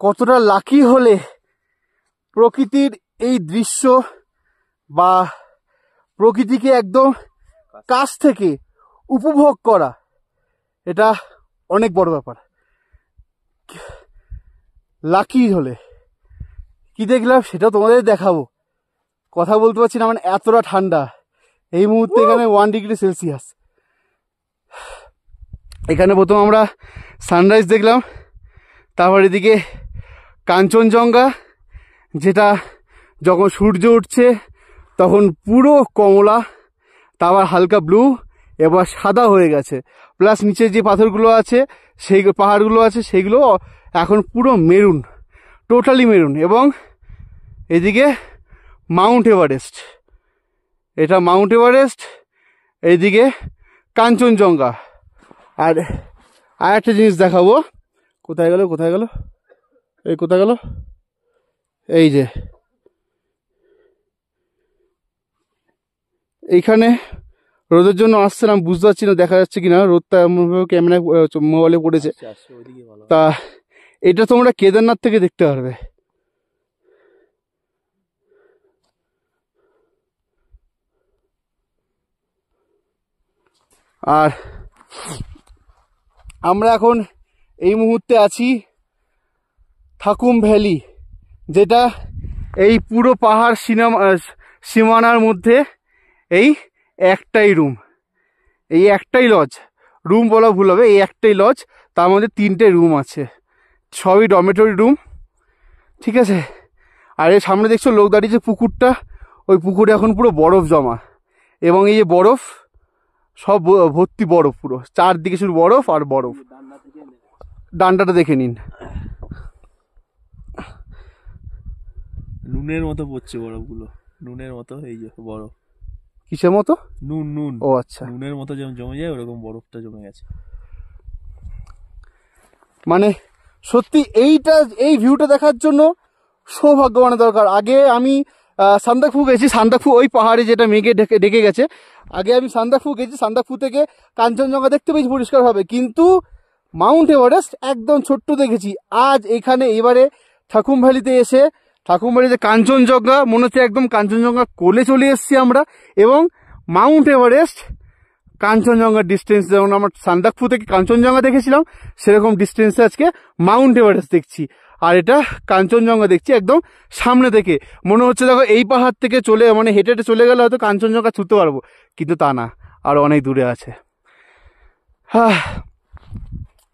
কতটা লাকি হলে প্রকৃতির এই দৃশ্য বা প্রকৃতিকে একদম কাছ থেকে উপভোগ করা, এটা অনেক বড় ব্যাপার। লাকি হলে কি দেখলাম সেটা তোমাদের দেখাবো, কথা বলতে পারছি না, মানে এতটা ঠান্ডা এই মুহূর্তে এখানে 1 ডিগ্রি সেলসিয়াস। এখানে প্রথম আমরা সানরাইজ দেখলাম, তারপর এদিকে কাঞ্চনজঙ্ঘা, যেটা যখন সূর্য উঠছে তখন পুরো কমলা, তারপর হালকা ব্লু, এবার সাদা হয়ে গেছে, প্লাস নিচে যে পাথরগুলো আছে সেই পাহাড়গুলো আছে সেগুলো এখন পুরো মেরুন, টোটালি মেরুন। এবং এদিকে মাউন্ট এভারেস্ট, এটা মাউন্ট এভারেস্ট, এইদিকে কাঞ্চনজঙ্ঘা। আর একটা জিনিস দেখাবো, কোথায় গেল এই কোথায় গেল, এই যে এইখানে রোদের জন্য আসছিলাম, বুঝতে পারছি না দেখা যাচ্ছে কিনা, রোদটা এমনভাবে ক্যামেরায় মোবাইলে পড়েছে। তা এটা তোমরা কেদারনাথ থেকে দেখতে পারবে। আর আমরা এখন এই মুহূর্তে আছি থাকুম ভ্যালি, যেটা এই পুরো পাহাড় সীমানার মধ্যে এই একটাই রুম, এই একটাই লজ, রুম বলা ভুল হবে, এই একটাই লজ, তার মধ্যে 3টে রুম আছে, সবই ডরমেটরি রুম, ঠিক আছে। আর এর সামনে দেখছো লোক দাঁড়িয়েছে, পুকুরটা, ওই পুকুরে এখন পুরো বরফ জমা, এবং এই যে বরফ সব ভর্তি বরফ, পুরো চারদিকে শুধু বরফ আর বরফ। ডান্ডাটা দেখে নিন, নুনের মতো পড়ছে বরফগুলো, নুনের মতো, এই যে বরফ। কিসের মতো? নুন। ও আচ্ছা, নুনের মতো যেমন জমে যায় ওরকম বরফটা জমে গেছে। মানে সত্যি এই ভিউটা দেখার জন্য সৌভাগ্যবানের দরকার। আগে আমি সান্দাকফু গেছি, সান্দাকফু ওই পাহাড়ে যেটা মেঘে ঢেকে গেছে, আগে আমি সান্দাকফু গেছি, সান্দাকফু থেকে কাঞ্চনজঙ্ঘা দেখতে পেয়েছি পরিষ্কারভাবে, কিন্তু মাউন্ট এভারেস্ট একদম ছোট্ট দেখেছি। আজ এখানে এবারে থাকুম ভ্যালিতে এসে, থাকুম ভ্যালিতে কাঞ্চনজঙ্ঘা মনে হচ্ছে একদম কাঞ্চনজঙ্ঘা কোলে চলে এসেছি আমরা, এবং মাউন্ট এভারেস্ট কাঞ্চনজঙ্ঘার ডিস্টেন্স যেমন আমরা সান্দাকফু থেকে কাঞ্চনজঙ্ঘা দেখেছিলাম সেরকম ডিস্টেন্সে আজকে মাউন্ট এভারেস্ট দেখছি। আর এটা কাঞ্চনজঙ্ঘা দেখছি একদম সামনে থেকে, মনে হচ্ছে দেখো এই পাহাড় থেকে চলে, মানে হেঁটে হেঁটে চলে গেলে হয়তো কাঞ্চনজঙ্ঘা ছুঁতে পারবো, কিন্তু তা না, আর অনেক দূরে আছে।